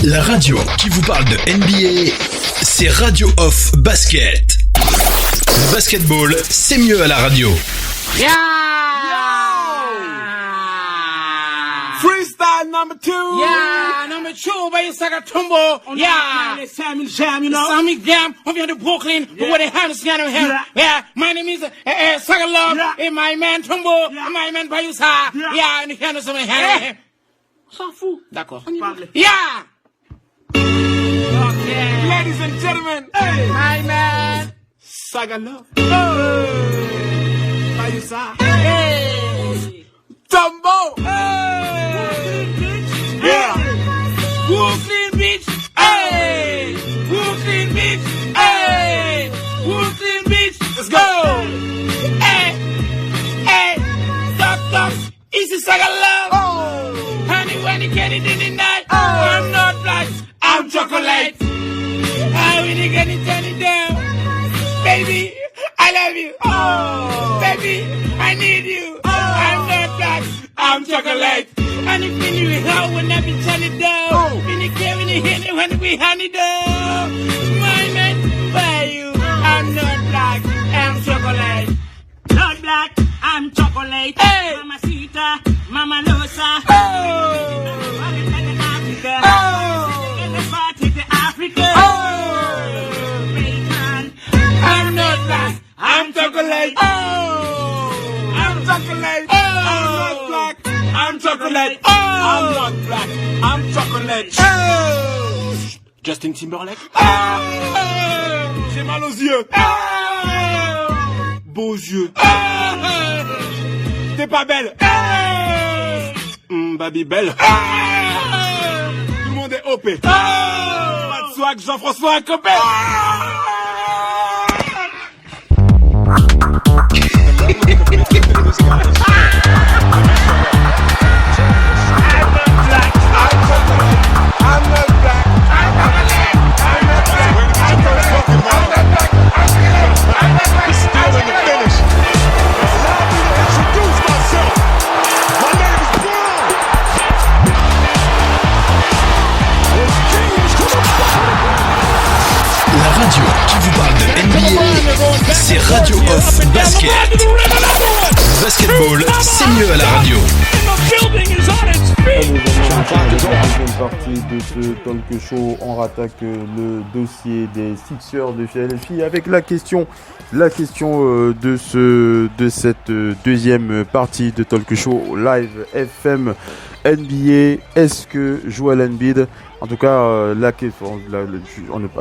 La radio qui vous parle de NBA, c'est Radio Off Basket. Le basketball, c'est mieux à la radio. Yeah! Freestyle number 2. Yeah, number 2 by Saga Tumbo. Yeah. Sammy Jam, you know. Sammy Jam, I'm here to Brooklyn. Yeah. Where they have the here. Yeah. My name is Saga Love. Yeah. And my man Tumbo. Yeah. And my man Bayusa. Yeah. Yeah, and the hand of some hand. S'en fout. D'accord. Parlez. Yeah. Okay. Ladies and gentlemen, hey. My man. Saga Love. Bayusa. Hey. Tumbo. Yeah. Brooklyn Beach. Hey. Brooklyn Beach. Hey. Brooklyn Beach. Let's go. Hey. Hey. Talk. Easy Saga Love. Honey, when you get it in the night. I'm not black. I'm chocolate. I really get it, turn it down. Baby, I love you. Baby, I need you. I'm not black. I'm chocolate. And if you knew how when I be turn it down. When you care, when you hit it, when we hand it down. My man, by you. I'm not black. I'm chocolate. Not black, I'm chocolate. Hey. Mama Sita, Mama Losa. Africa. In the party to Africa. Bacon. I'm not black. I'm chocolate. I'm chocolate. I'm not black. I'm chocolate. I'm not black. I'm chocolate. Justin Timberlake. J'ai mal aux yeux. Beaux yeux. T'es pas belle. Baby belle. Tout le monde est OP. Pas de swag, Jean-François Copé. La radio qui vous parle de NBA, c'est Radio Off Basket. Le basketball, c'est mieux à la radio. Deuxième partie de ce talk show, on rattaque le dossier des Sixers de Philadelphie avec la question de cette deuxième partie de talk show live FM NBA. Est-ce que Joel Embiid, en tout cas la question,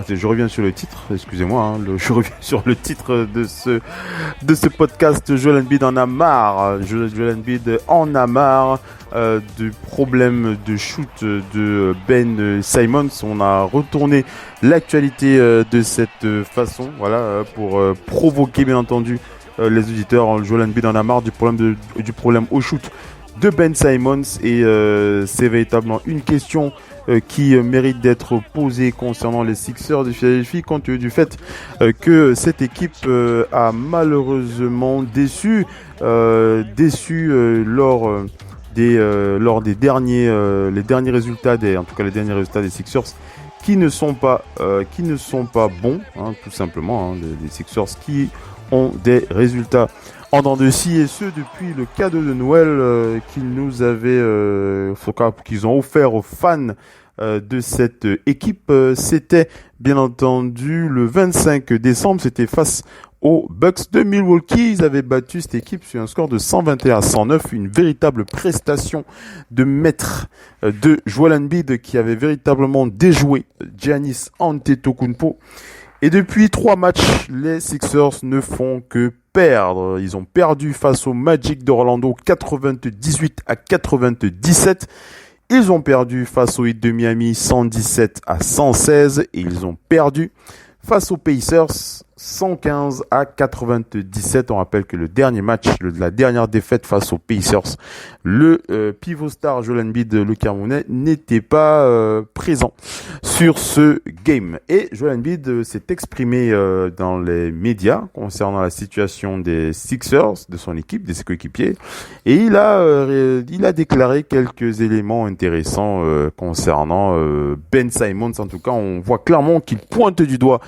je reviens sur le titre, excusez-moi, je reviens sur le titre de ce podcast. Joel Embiid en a marre. Joel Embiid en a marre du problème de shoot de Ben Simmons. On a retourné l'actualité de cette façon, voilà, pour provoquer bien entendu les auditeurs. Joel Embiid en a marre du problème au shoot de Ben Simmons et c'est véritablement une question qui mérite d'être posée concernant les Sixers de Philadelphie, compte tenu du fait que cette équipe a malheureusement déçu lors des derniers résultats des Sixers qui ne sont pas bons, tout simplement, les Sixers qui ont des résultats en dents de scie, et ce depuis le cadeau de Noël qu'ils ont offert aux fans de cette équipe. C'était bien entendu le 25 décembre, c'était face aux Bucks de Milwaukee. Ils avaient battu cette équipe sur un score de 121-109, une véritable prestation de maître de Joel Embiid qui avait véritablement déjoué Giannis Antetokounmpo. Et depuis 3 matchs, les Sixers ne font que perdre. Ils ont perdu face au Magic d'Orlando 98-97. Ils ont perdu face au Heat de Miami 117-116. Et ils ont perdu face aux Pacers 115-97. On rappelle que le dernier match, la dernière défaite face aux Pacers, le pivot star Joel Embiid, le Camerounais, n'était pas présent. sur ce game. Et Joel Embiid s'est exprimé dans les médias concernant la situation des Sixers, de son équipe, de ses coéquipiers. Et il a déclaré quelques éléments intéressants concernant Ben Simmons. En tout cas, on voit clairement qu'il pointe du doigt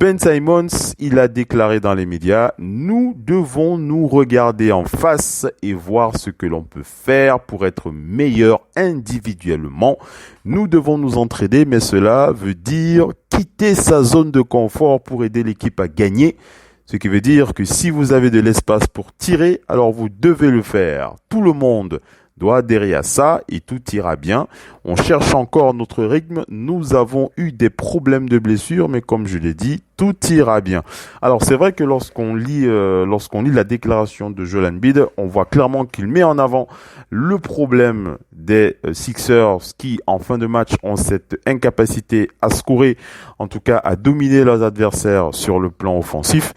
Ben Simmons. Il a déclaré dans les médias: nous devons nous regarder en face et voir ce que l'on peut faire pour être meilleur individuellement. Nous devons nous entraider, mais cela veut dire quitter sa zone de confort pour aider l'équipe à gagner. Ce qui veut dire que si vous avez de l'espace pour tirer, alors vous devez le faire. Tout le monde doit adhérer à ça et tout ira bien. On cherche encore notre rythme. Nous avons eu des problèmes de blessures, mais comme je l'ai dit, tout ira bien. Alors c'est vrai que lorsqu'on lit la déclaration de Joel Embiid, on voit clairement qu'il met en avant le problème des Sixers qui, en fin de match, ont cette incapacité à scorer, en tout cas à dominer leurs adversaires sur le plan offensif.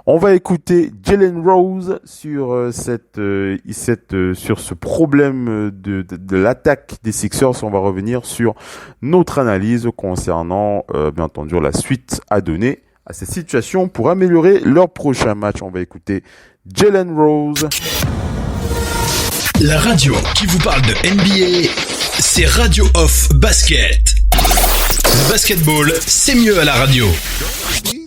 On va écouter Jalen Rose sur sur ce problème de l'attaque des Sixers. On va revenir sur notre analyse concernant, bien entendu, la suite à donner à cette situation pour améliorer leur prochain match. On va écouter Jalen Rose. La radio qui vous parle de NBA, c'est Radio Off Basket. Le basketball, c'est mieux à la radio.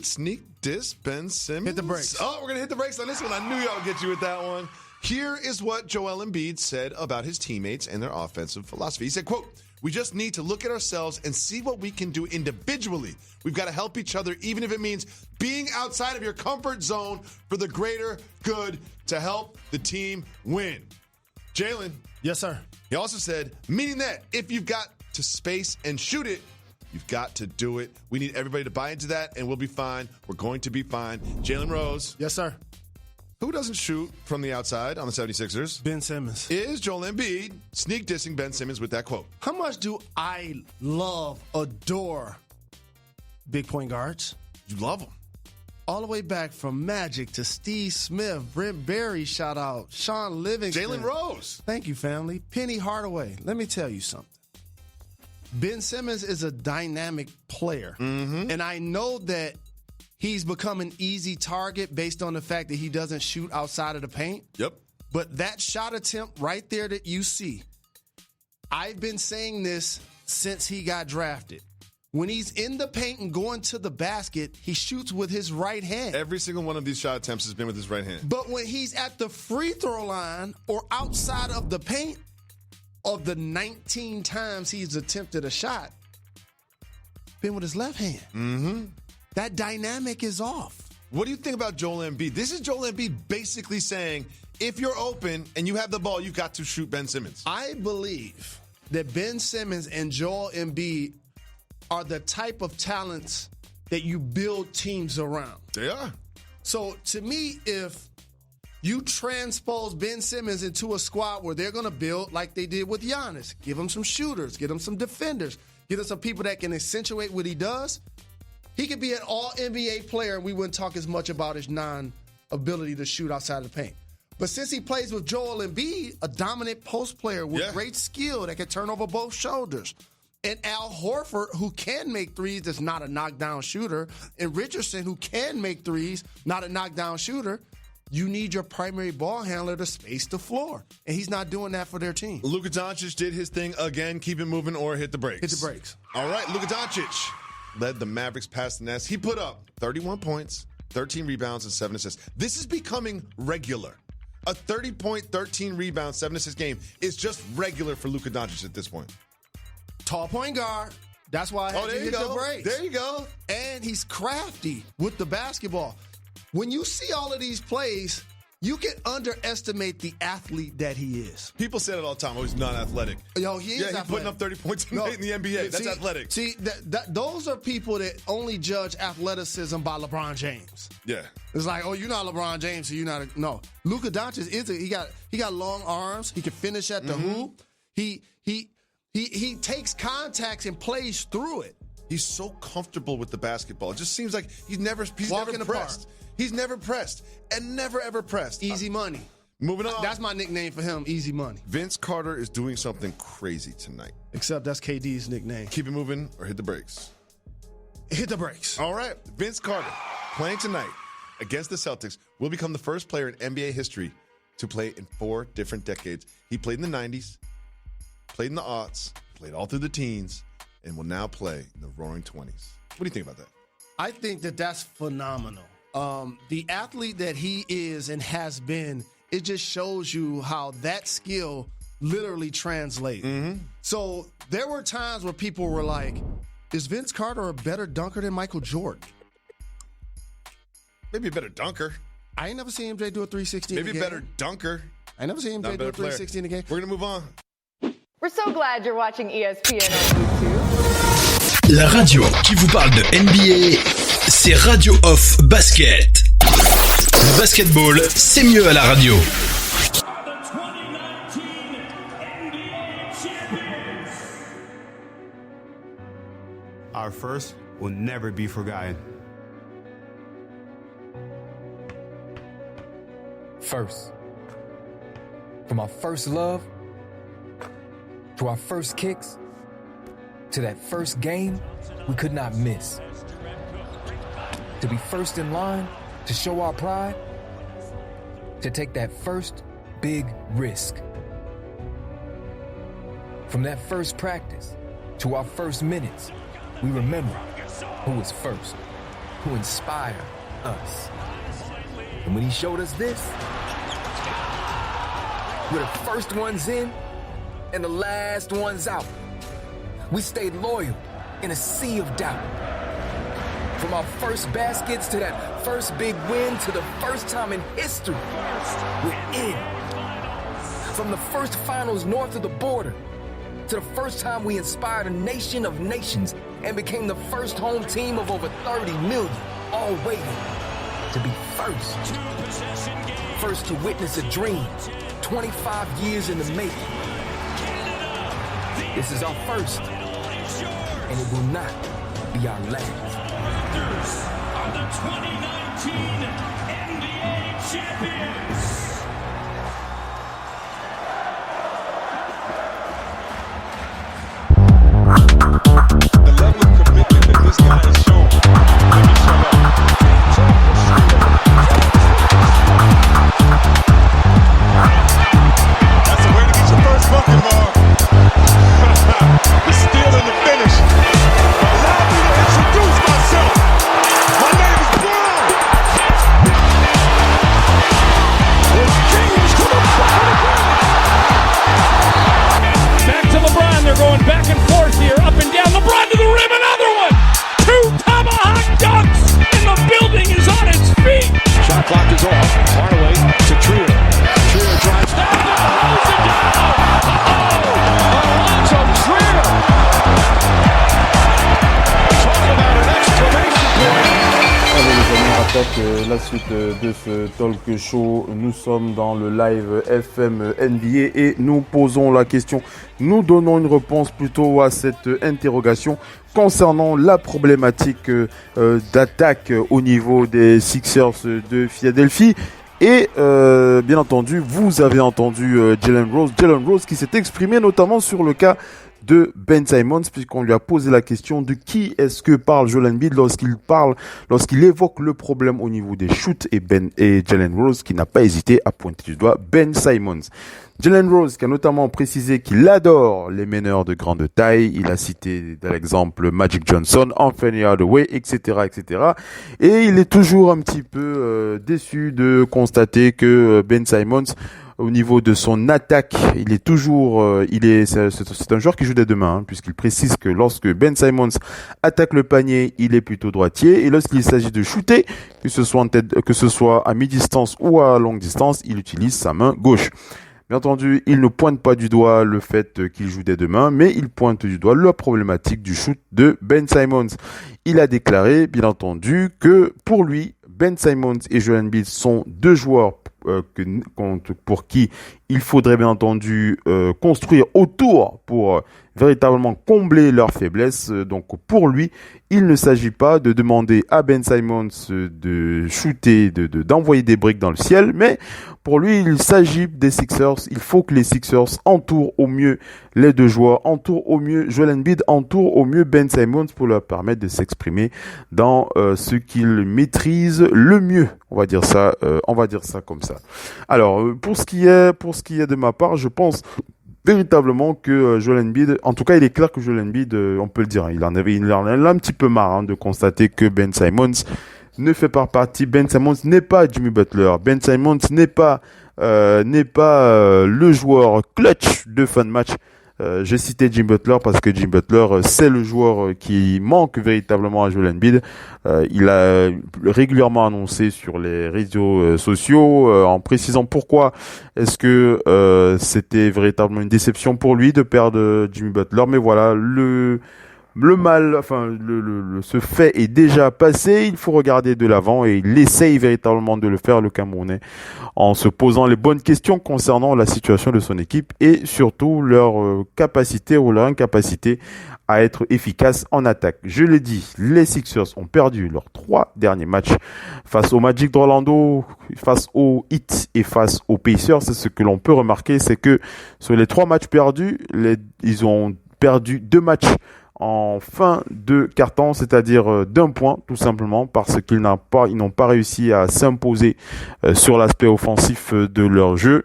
Sneak diss Ben Simmons. Hit the brakes. Oh, we're going to hit the brakes on this one. I knew y'all would get you with that one. Here is what Joel Embiid said about his teammates and their offensive philosophy. He said, quote, "We just need to look at ourselves and see what we can do individually. We've got to help each other, even if it means being outside of your comfort zone for the greater good to help the team win." Jalen. Yes, sir. He also said, meaning that if you've got to space and shoot it, you've got to do it. We need everybody to buy into that, and we'll be fine. We're going to be fine. Jalen Rose. Yes, sir. Who doesn't shoot from the outside on the 76ers? Ben Simmons. Is Joel Embiid sneak dissing Ben Simmons with that quote? How much do I adore big point guards? You love him. All the way back from Magic to Steve Smith, Brent Berry, shout out, Sean Livingston. Jalen Rose. Thank you, family. Penny Hardaway. Let me tell you something. Ben Simmons is a dynamic player. Mm-hmm. And I know that he's become an easy target based on the fact that he doesn't shoot outside of the paint. Yep. But that shot attempt right there that you see, I've been saying this since he got drafted. When he's in the paint and going to the basket, he shoots with his right hand. Every single one of these shot attempts has been with his right hand. But when he's at the free throw line or outside of the paint, of the 19 times he's attempted a shot, been with his left hand. Mm-hmm. That dynamic is off. What do you think about Joel Embiid? This is Joel Embiid basically saying, if you're open and you have the ball, you've got to shoot Ben Simmons. I believe that Ben Simmons and Joel Embiid are the type of talents that you build teams around. They are. So to me, if you transpose Ben Simmons into a squad where they're going to build like they did with Giannis, give him some shooters, get him some defenders, get him some people that can accentuate what he does, he could be an all-NBA player and we wouldn't talk as much about his non-ability to shoot outside of the paint. But since he plays with Joel Embiid, a dominant post player with great skill that can turn over both shoulders, and Al Horford, who can make threes, that's not a knockdown shooter, and Richardson, who can make threes, not a knockdown shooter, you need your primary ball handler to space the floor. And he's not doing that for their team. Luka Doncic did his thing again, keep it moving or hit the brakes. Hit the brakes. All right, Luka Doncic led the Mavericks past the nest. He put up 31 points, 13 rebounds, and 7 assists. This is becoming regular. A 30-point, 13 rebound, 7 assist game is just regular for Luka Doncic at this point. Tall point guard. That's why I had to hit the brakes. There you go. And he's crafty with the basketball. When you see all of these plays, you can underestimate the athlete that he is. People say it all the time. Oh, he's not athletic. Yo, he is he's athletic. Putting up 30 points in the NBA. That's athletic. See, those are people that only judge athleticism by LeBron James. Yeah. It's like, oh, you're not LeBron James, so you're not. No. Luka Doncic he got long arms. He can finish at the hoop. He takes contacts and plays through it. He's so comfortable with the basketball. It just seems like he's never pressed. He's never pressed and never ever pressed. Easy money. Moving on. That's my nickname for him, Easy Money. Vince Carter is doing something crazy tonight. Except that's KD's nickname. Keep it moving or hit the brakes. Hit the brakes. All right. Vince Carter playing tonight against the Celtics will become the first player in NBA history to play in 4 different decades. He played in the 90s, played in the aughts, played all through the teens, and will now play in the roaring 20s. What do you think about that? I think that that's phenomenal. The athlete that he is and has been, it just shows you how that skill literally translates. So there were times where people were like, is Vince Carter a better dunker than Michael Jordan? Maybe a better dunker. I ain't never seen MJ do a 360 Maybe in a a game. better dunker. I never seen Not MJ a do a better player. 360 in a game. We're going to move on. We're so glad you're watching ESPN on YouTube. La radio qui vous parle de NBA, c'est Radio Off Basket. Le basketball, c'est mieux à la radio. Our first will never be forgotten. First. From our first love, to our first kicks, to that first game we could not miss. To be first in line, to show our pride, to take that first big risk. From that first practice to our first minutes, we remember who was first, who inspired us. And when he showed us this, we're the first ones in and the last ones out. We stayed loyal in a sea of doubt. From our first baskets to that first big win to the first time in history, we're in. From the first finals north of the border to the first time we inspired a nation of nations and became the first home team of over 30 million, all waiting to be first. First to witness a dream, 25 years in the making. This is our first, and it will not be our last. Are the 2019 NBA champions. The level of commitment that this guy has shown. Let me shut up. That's the way to get your first bucket, Mark. The steal and the finish. Allow me to introduce myself. My name is Brown. There's James to the bucket again. Back to LeBron. They're going back and forth here, up and down. LeBron to the rim, another one. 2 tomahawk dunks, and the building is on its feet. Shot clock is off. Hardaway to Trier. Trier drives down. Throws it down. Alonzo Trier. Talk about an exclamation point. Allez les amis, on attaque la suite de ce talk show. Nous sommes dans le live FM NBA et nous posons la question. Nous donnons une réponse plutôt à cette interrogation concernant la problématique d'attaque au niveau des Sixers de Philadelphie. Et bien entendu, vous avez entendu Jalen Rose qui s'est exprimé notamment sur le cas de Ben Simmons, puisqu'on lui a posé la question de qui est-ce que parle Joel Embiid lorsqu'il évoque le problème au niveau des shoots, et Jalen Rose qui n'a pas hésité à pointer du doigt Ben Simmons. Jalen Rose qui a notamment précisé qu'il adore les meneurs de grande taille. Il a cité l'exemple Magic Johnson, Anthony Hardaway, etc., etc. Et il est toujours un petit peu déçu de constater que Ben Simmons, au niveau de son attaque, il est toujours, c'est un joueur qui joue des deux mains, hein, puisqu'il précise que lorsque Ben Simmons attaque le panier, il est plutôt droitier, et lorsqu'il s'agit de shooter, que ce soit à mi-distance ou à longue distance, il utilise sa main gauche. Bien entendu, il ne pointe pas du doigt le fait qu'il joue des deux mains, mais il pointe du doigt la problématique du shoot de Ben Simmons. Il a déclaré, bien entendu, que pour lui, Ben Simmons et Joel Embiid sont deux joueurs pour qui il faudrait bien entendu construire autour pour véritablement combler leurs faiblesses. Donc pour lui, il ne s'agit pas de demander à Ben Simmons de shooter, d'envoyer des briques dans le ciel, mais pour lui, il s'agit des Sixers. Il faut que les Sixers entourent au mieux les deux joueurs, entourent au mieux Joel Embiid, entourent au mieux Ben Simmons pour leur permettre de s'exprimer dans ce qu'ils maîtrisent le mieux. On va dire ça comme ça. Alors, pour ce qui est de ma part, je pense véritablement que Joel Embiid, en tout cas, il est clair que Joel Embiid, on peut le dire, il en a un petit peu marre de constater que Ben Simmons ne fait pas partie. Ben Simmons n'est pas Jimmy Butler. Ben Simmons n'est pas le joueur clutch de fin de match. J'ai cité Jimmy Butler parce que Jimmy Butler, c'est le joueur qui manque véritablement à Joel Embiid. Il a régulièrement annoncé sur les réseaux sociaux en précisant pourquoi est-ce que c'était véritablement une déception pour lui de perdre Jimmy Butler. Mais voilà, ce fait est déjà passé, il faut regarder de l'avant et il essaye véritablement de le faire, le Camerounais, en se posant les bonnes questions concernant la situation de son équipe et surtout leur capacité ou leur incapacité à être efficace en attaque. Je l'ai dit, les Sixers ont perdu leurs 3 derniers matchs face au Magic d'Orlando, face au Heat et face aux Pacers. C'est ce que l'on peut remarquer, c'est que sur les 3 matchs perdus, ils ont perdu 2 matchs en fin de quart-temps, c'est-à-dire d'un point, tout simplement, parce qu'ils n'ont pas réussi à s'imposer sur l'aspect offensif de leur jeu.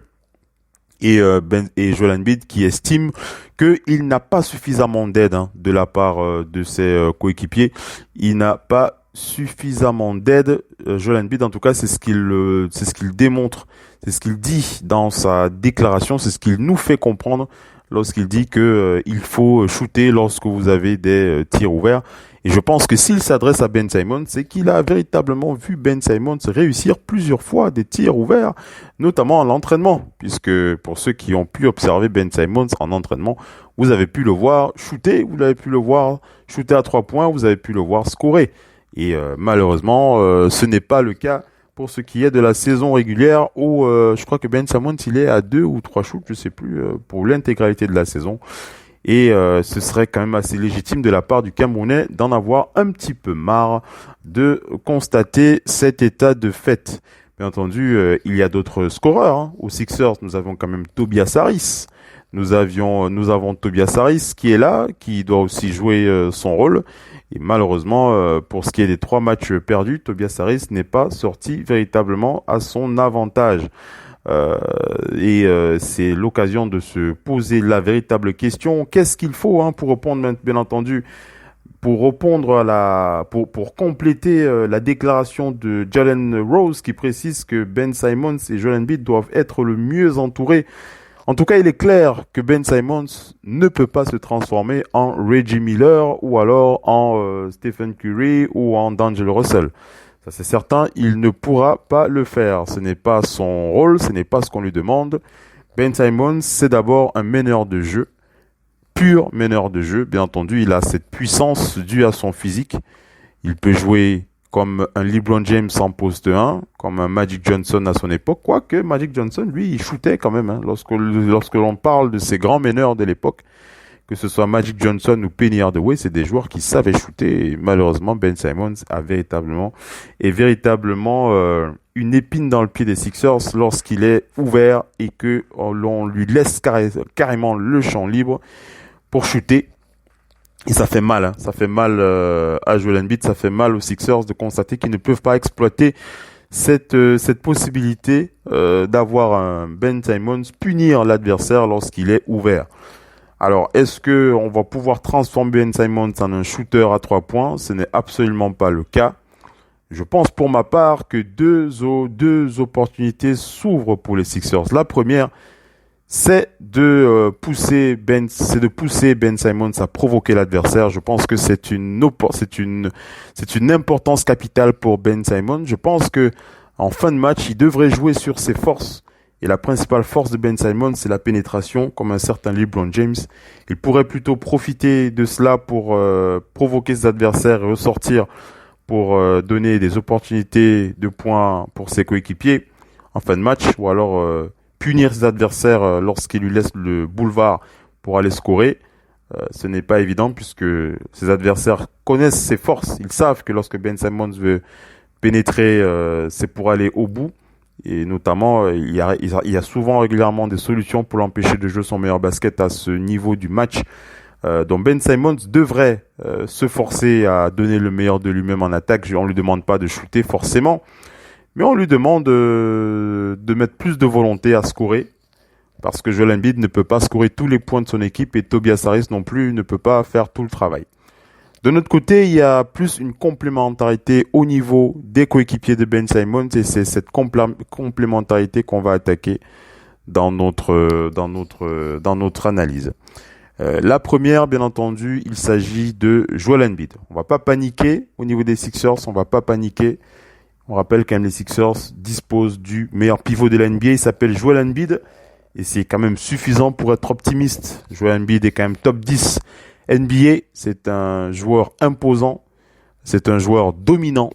Et Joel Embiid qui estime qu'il n'a pas suffisamment d'aide de la part de ses coéquipiers. Il n'a pas suffisamment d'aide. Joel Embiid, en tout cas, c'est ce qu'il démontre, c'est ce qu'il dit dans sa déclaration, c'est ce qu'il nous fait comprendre lorsqu'il dit que il faut shooter lorsque vous avez des tirs ouverts. Et je pense que s'il s'adresse à Ben Simmons, c'est qu'il a véritablement vu Ben Simmons réussir plusieurs fois des tirs ouverts, notamment à l'entraînement, puisque pour ceux qui ont pu observer Ben Simmons en entraînement, vous avez pu le voir shooter, vous avez pu le voir shooter à 3 points, vous avez pu le voir scorer. Et malheureusement, ce n'est pas le cas pour ce qui est de la saison régulière où je crois que Ben Simmons il est à 2 ou 3 shoots, je sais plus, pour l'intégralité de la saison. Et ce serait quand même assez légitime de la part du Camerounais d'en avoir un petit peu marre de constater cet état de fait. Bien entendu, il y a d'autres scoreurs. Aux Sixers, nous avons quand même Tobias Harris. Nous avons Tobias Harris qui est là, qui doit aussi jouer son rôle. Et malheureusement, pour ce qui est des 3 matchs perdus, Tobias Harris n'est pas sorti véritablement à son avantage. C'est l'occasion de se poser la véritable question. Qu'est-ce qu'il faut pour répondre, bien entendu, pour compléter la déclaration de Jalen Rose qui précise que Ben Simmons et Joel Embiid doivent être le mieux entourés. En tout cas, il est clair que Ben Simmons ne peut pas se transformer en Reggie Miller ou alors en Stephen Curry ou en D'Angelo Russell. Ça, c'est certain, il ne pourra pas le faire. Ce n'est pas son rôle, ce n'est pas ce qu'on lui demande. Ben Simmons, c'est d'abord un meneur de jeu, pur meneur de jeu. Bien entendu, il a cette puissance due à son physique. Il peut jouer comme un LeBron James en poste 1, comme un Magic Johnson à son époque. Quoique Magic Johnson, lui, il shootait quand même. Lorsque l'on parle de ces grands meneurs de l'époque, que ce soit Magic Johnson ou Penny Hardaway, c'est des joueurs qui savaient shooter. Et malheureusement, Ben Simmons a véritablement une épine dans le pied des Sixers lorsqu'il est ouvert et que l'on lui laisse carrément le champ libre pour shooter. Et ça fait mal, ça fait mal à Joel Embiid, ça fait mal aux Sixers de constater qu'ils ne peuvent pas exploiter cette possibilité d'avoir un Ben Simmons punir l'adversaire lorsqu'il est ouvert. Alors, est-ce que on va pouvoir transformer Ben Simmons en un shooter à 3 points? Ce n'est absolument pas le cas. Je pense pour ma part que deux opportunités s'ouvrent pour les Sixers. La première, c'est de pousser Ben Simmons à provoquer l'adversaire. Je pense que c'est une importance capitale pour Ben Simmons. Je pense que en fin de match, il devrait jouer sur ses forces. Et la principale force de Ben Simmons, c'est la pénétration, comme un certain LeBron James. Il pourrait plutôt profiter de cela pour provoquer ses adversaires et ressortir pour donner des opportunités de points pour ses coéquipiers en fin de match, ou alors punir ses adversaires lorsqu'il lui laisse le boulevard pour aller scorer. Ce n'est pas évident puisque ses adversaires connaissent ses forces. Ils savent que lorsque Ben Simmons veut pénétrer, c'est pour aller au bout. Et notamment, il y a souvent régulièrement des solutions pour l'empêcher de jouer son meilleur basket à ce niveau du match. Donc Ben Simmons devrait se forcer à donner le meilleur de lui-même en attaque. On lui demande pas de shooter forcément, mais on lui demande de mettre plus de volonté à scorer. Parce que Joel Embiid ne peut pas scorer tous les points de son équipe et Tobias Harris non plus ne peut pas faire tout le travail. De notre côté, il y a plus une complémentarité au niveau des coéquipiers de Ben Simmons et c'est cette complémentarité qu'on va attaquer dans notre analyse. La première, bien entendu, il s'agit de Joel Embiid. On va pas paniquer au niveau des Sixers, on va pas paniquer. On rappelle quand même les Sixers disposent du meilleur pivot de la NBA, il s'appelle Joel Embiid. Et c'est quand même suffisant pour être optimiste. Joel Embiid est quand même top 10 NBA. C'est un joueur imposant. C'est un joueur dominant.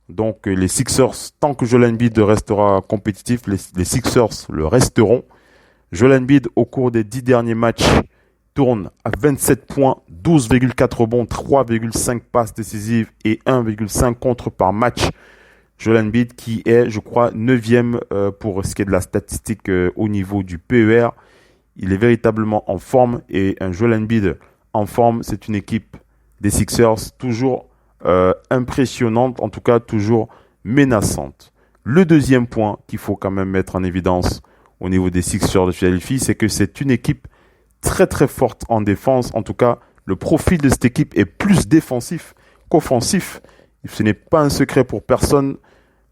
Donc les Sixers, tant que Joel Embiid restera compétitif, les Sixers le resteront. Joel Embiid, au cours des 10 derniers matchs, tourne à 27 points, 12,4 rebonds, 3,5 passes décisives et 1,5 contre par match. Joel Embiid qui est, je crois, 9e pour ce qui est de la statistique au niveau du PER. Il est véritablement en forme et un Joel Embiid en forme, c'est une équipe des Sixers toujours impressionnante, en tout cas toujours menaçante. Le deuxième point qu'il faut quand même mettre en évidence au niveau des Sixers de Philadelphie, c'est que c'est une équipe très très forte en défense. En tout cas, le profil de cette équipe est plus défensif qu'offensif. Ce n'est pas un secret pour personne.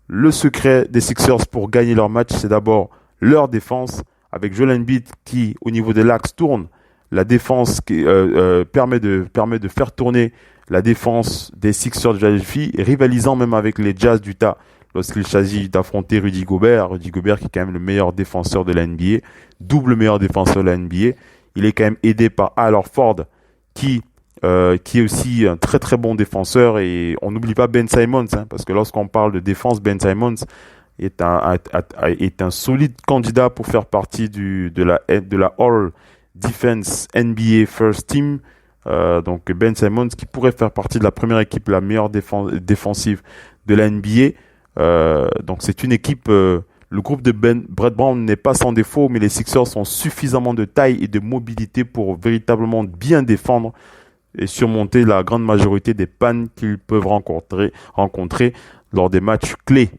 Le secret des Sixers pour gagner leur match, c'est d'abord leur défense. Avec Joel Embiid qui, au niveau de l'axe, tourne. La défense qui permet de faire tourner la défense des Sixers de Philadelphie, rivalisant même avec les Jazz d'Utah lorsqu'il s'agit d'affronter Rudy Gobert. Rudy Gobert qui est quand même le meilleur défenseur de la NBA, double meilleur défenseur de la NBA. Il est quand même aidé par Al Horford qui est aussi un très très bon défenseur et on n'oublie pas Ben Simmons parce que lorsqu'on parle de défense, Ben Simmons est un solide candidat pour faire partie de la All Defense NBA First Team. Donc Ben Simmons qui pourrait faire partie de la première équipe, la meilleure défensive de la NBA. Donc c'est une équipe, le groupe de Brett Brown n'est pas sans défaut, mais les Sixers ont suffisamment de taille et de mobilité pour véritablement bien défendre et surmonter la grande majorité des pannes qu'ils peuvent rencontrer lors des matchs clés.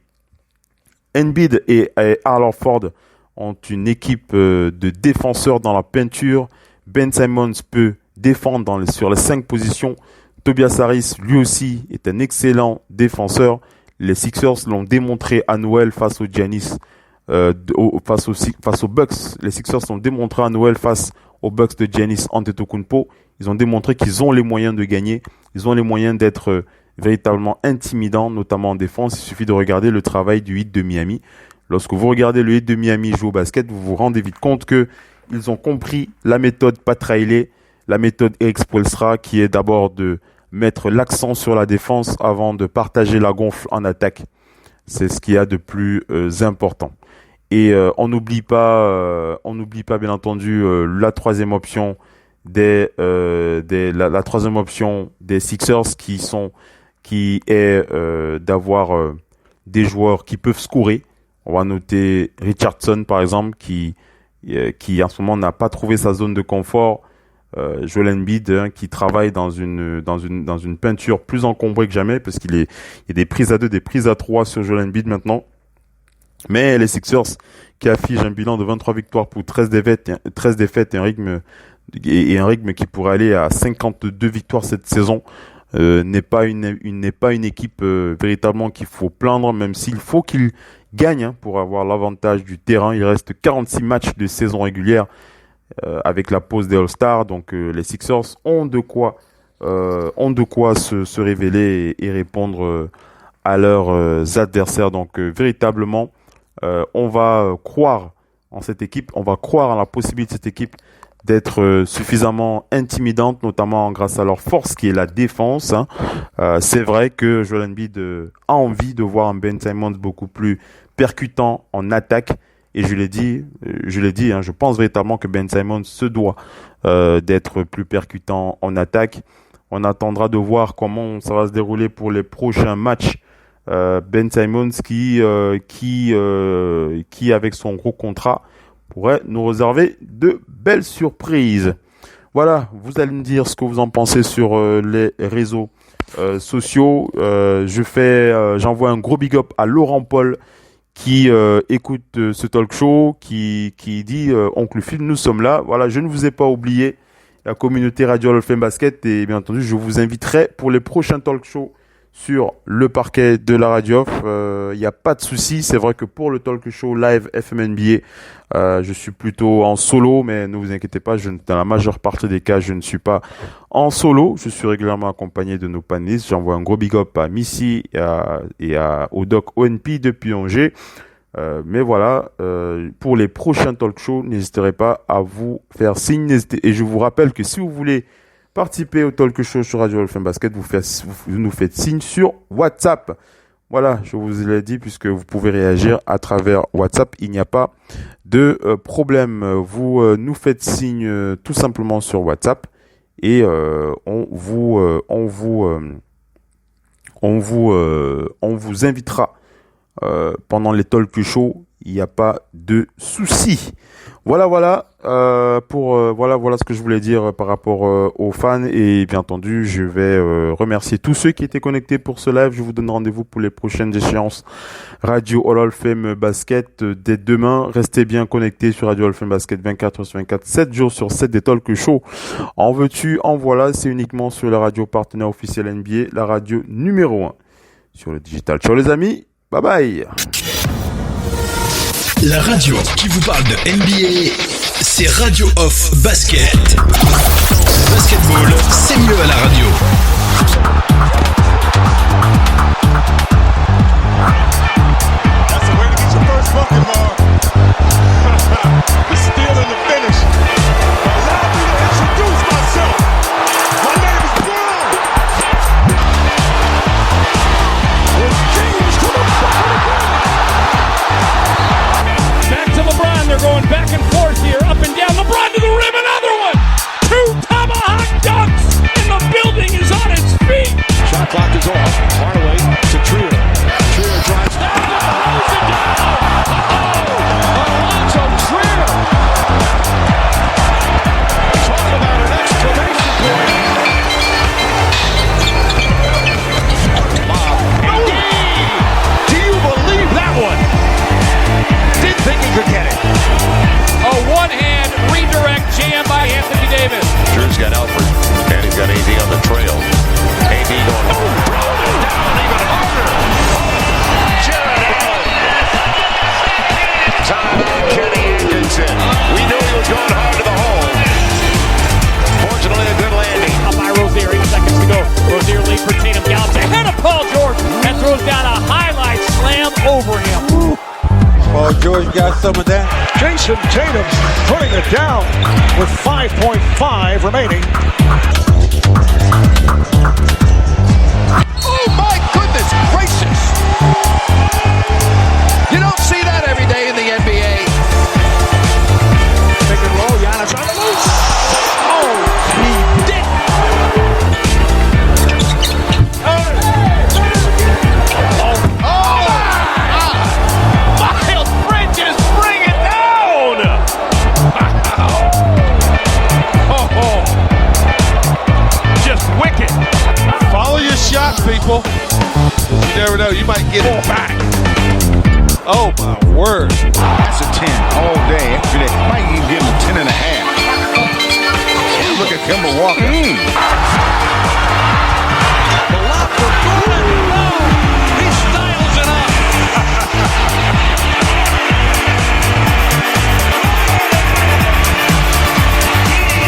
Embiid et Al Horford ont une équipe de défenseurs dans la peinture. Ben Simmons peut défendre sur les 5 positions. Tobias Harris, lui aussi, est un excellent défenseur. Les Sixers l'ont démontré à Noël face aux Giannis, face aux Bucks. Les Sixers l'ont démontré à Noël face aux Bucks de Giannis Antetokounmpo. Ils ont démontré qu'ils ont les moyens de gagner. Ils ont les moyens d'être véritablement intimidants, notamment en défense. Il suffit de regarder le travail du Heat de Miami. Lorsque vous regardez le Heat de Miami jouer au basket, vous vous rendez vite compte que ils ont compris la méthode Pat Riley, la méthode Eric Spoelstra, qui est d'abord de mettre l'accent sur la défense avant de partager la gonfle en attaque. C'est ce qu'il y a de plus important. Et on n'oublie pas bien entendu la troisième option la troisième option des Sixers qui est d'avoir des joueurs qui peuvent scorer. On va noter Richardson par exemple qui en ce moment n'a pas trouvé sa zone de confort. Joel Embiid qui travaille dans une peinture plus encombrée que jamais parce qu'il y a des prises à 2, des prises à 3 sur Joel Embiid maintenant. Mais les Sixers qui affichent un bilan de 23 victoires pour 13 défaites et un rythme qui pourrait aller à 52 victoires cette saison n'est pas une équipe véritablement qu'il faut plaindre, même s'il faut qu'ils gagnent pour avoir l'avantage du terrain. Il reste 46 matchs de saison régulière avec la pause des All-Stars, donc les Sixers ont de quoi se révéler et répondre à leurs adversaires. Donc véritablement, on va croire en cette équipe, on va croire en la possibilité de cette équipe d'être suffisamment intimidante, notamment grâce à leur force qui est la défense. C'est vrai que Joel Embiid a envie de voir un Ben Simmons beaucoup plus percutant en attaque Et je l'ai dit, hein, je pense véritablement que Ben Simmons se doit d'être plus percutant en attaque. On attendra de voir comment ça va se dérouler pour les prochains matchs. Ben Simmons qui avec son gros contrat pourrait nous réserver de belles surprises. Voilà, vous allez me dire ce que vous en pensez sur les réseaux sociaux. J'envoie un gros big up à Laurent Paul qui écoute ce talk show, qui dit Oncle Phil, nous sommes là. Voilà, je ne vous ai pas oublié, la communauté Radio Hall of Fame Basket, et bien entendu, je vous inviterai pour les prochains talk shows sur le parquet de la radio. Il n'y a pas de souci. C'est vrai que pour le talk show live FM NBA, je suis plutôt en solo, mais ne vous inquiétez pas, dans la majeure partie des cas, je ne suis pas en solo. Je suis régulièrement accompagné de nos panélistes. J'envoie un gros big up à Missy et au doc ONP depuis Angers. Mais voilà, pour les prochains talk shows, n'hésitez pas à vous faire signe. Et je vous rappelle que si vous voulez participer au talk show sur Radio Hall of Fame Basket, vous nous faites signe sur WhatsApp. Voilà, je vous l'ai dit, puisque vous pouvez réagir à travers WhatsApp. Il n'y a pas de problème. Vous nous faites signe tout simplement sur WhatsApp et on vous invitera pendant les talk shows. Il n'y a pas de souci. Voilà ce que je voulais dire par rapport aux fans, et bien entendu je vais remercier tous ceux qui étaient connectés pour ce live. Je vous donne rendez-vous pour les prochaines échéances Radio Hall of Fame Basket dès demain. Restez bien connectés sur Radio Hall of Fame Basket 24 sur 24, 7 jours sur 7 des talk shows. En veux-tu, en voilà, c'est uniquement sur la radio partenaire officielle NBA, la radio numéro 1 sur le digital. Ciao les amis, bye bye. La radio qui vous parle de NBA, c'est Radio Off Basket. Basketball, c'est mieux à la radio. That's the way to get your first bucket, Mark. The steal and the finish. Allow me to introduce myself. My name is Brown. It's James to the bucket. Back to LeBron, they're going back and forth here, up and down. LeBron to the rim, another one! 2 tomahawk dunks, and the building is on its feet! Shot clock is off. Hardaway to Trier. Trier drives down. Throws it down. Alonzo Trier. Talk about an exclamation point. Lob. Indeed. Do you believe that one? Didn't think he could get it. A one-hand redirect jam by Anthony Davis. Drew's got Alfred, and he's got AD on the trail. AD going, throwing it down even harder. Jared Allen. Time Kenny Atkinson. We knew he was going hard to the hole. Fortunately, a good landing. Up by Rozier, 8 seconds to go. Rozier lead for Tatum. Gallups ahead of Paul George and throws down a highlight slam over him. Paul George got some of that. Jason Tatum putting it down with 5.5 remaining. Oh my goodness gracious! You don't see that every day in the NBA. Pick and roll, Giannis on the loose. Oh, he did. Miles Bridges, bring it down! Oh. Just wicked. Follow your shot, people. You never know, you might get it back. Oh my word. That's a 10 all day, every day. Might even give him a 10 and a half. Look at Kemba Walker. The lock for Gordon. Oh, he styles it up.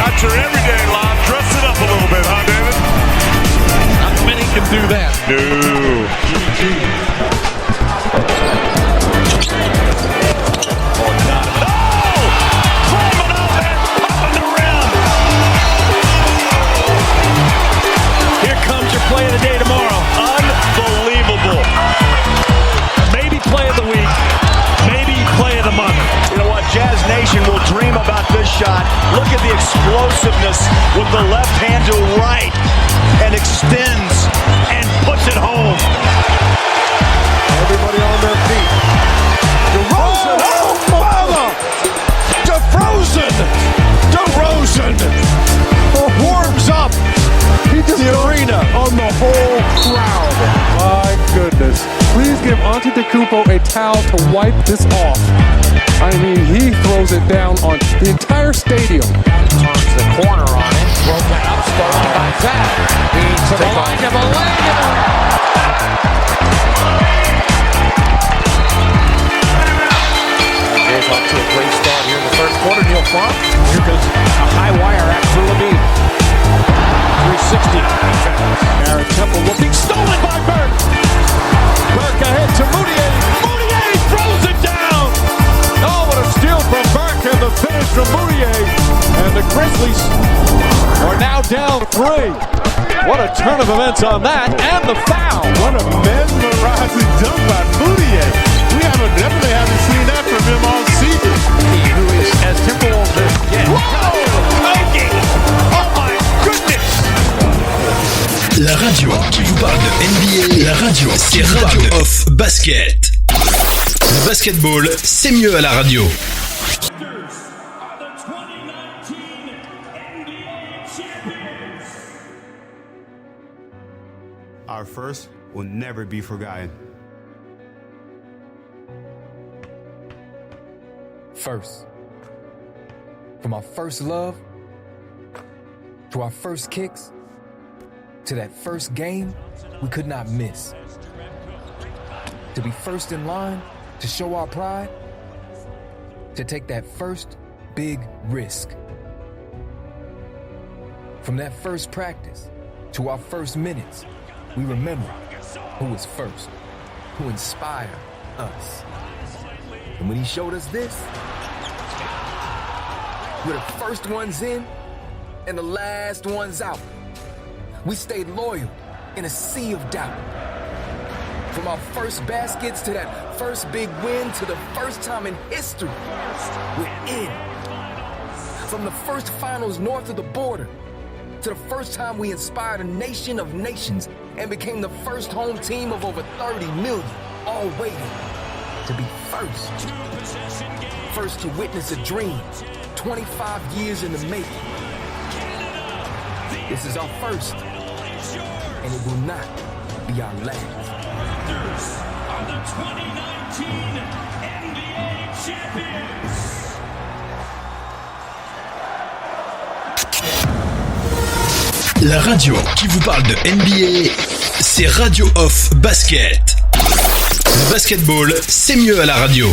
Not your everyday lob. Dress it up a little bit, huh, David? Not many can do that. Here comes your play of the day tomorrow. Unbelievable. Maybe play of the week, maybe play of the month. Antetokounmpo a towel to wipe this off. I mean, he throws it down on the entire stadium. Turns the corner on it. Broken up, stolen by Zach. To the line of a leg. Here's off to a great start here in the first quarter. Neil Fromm. Here goes a high wire at Drew Levine. 360. Aaron Temple looking stolen by Burke. Burke ahead to Moutier. Moutier throws it down. Oh, what a steal from Burke and the finish from Moutier. And the Grizzlies are now down 3. What a turn of events on that, and the foul. What a mesmerizing dunk by Moutier. We definitely haven't seen that from him all season. He who is as Timberwolves as get. Whoa! Nike! Oh my goodness! La radio qui vous parle de NBA, la radio, c'est Radio Off Basket. Le basketball, c'est mieux à la radio. Our first will never be forgotten. First. From our first love, to our first kicks, to that first game we could not miss. To be first in line, to show our pride, to take that first big risk. From that first practice to our first minutes, we remember who was first, who inspired us. And when he showed us this, we're the first ones in and the last ones out. We stayed loyal in a sea of doubt. From our first baskets to that first big win to the first time in history, we're in. From the first finals north of the border to the first time we inspired a nation of nations and became the first home team of over 30 million, all waiting to be first. First to witness a dream, 25 years in the making. This is our first, and it will not be our last. Are the 2019 NBA champions. La radio qui vous parle de NBA, c'est Radio Off Basket. Le basketball, c'est mieux à la radio.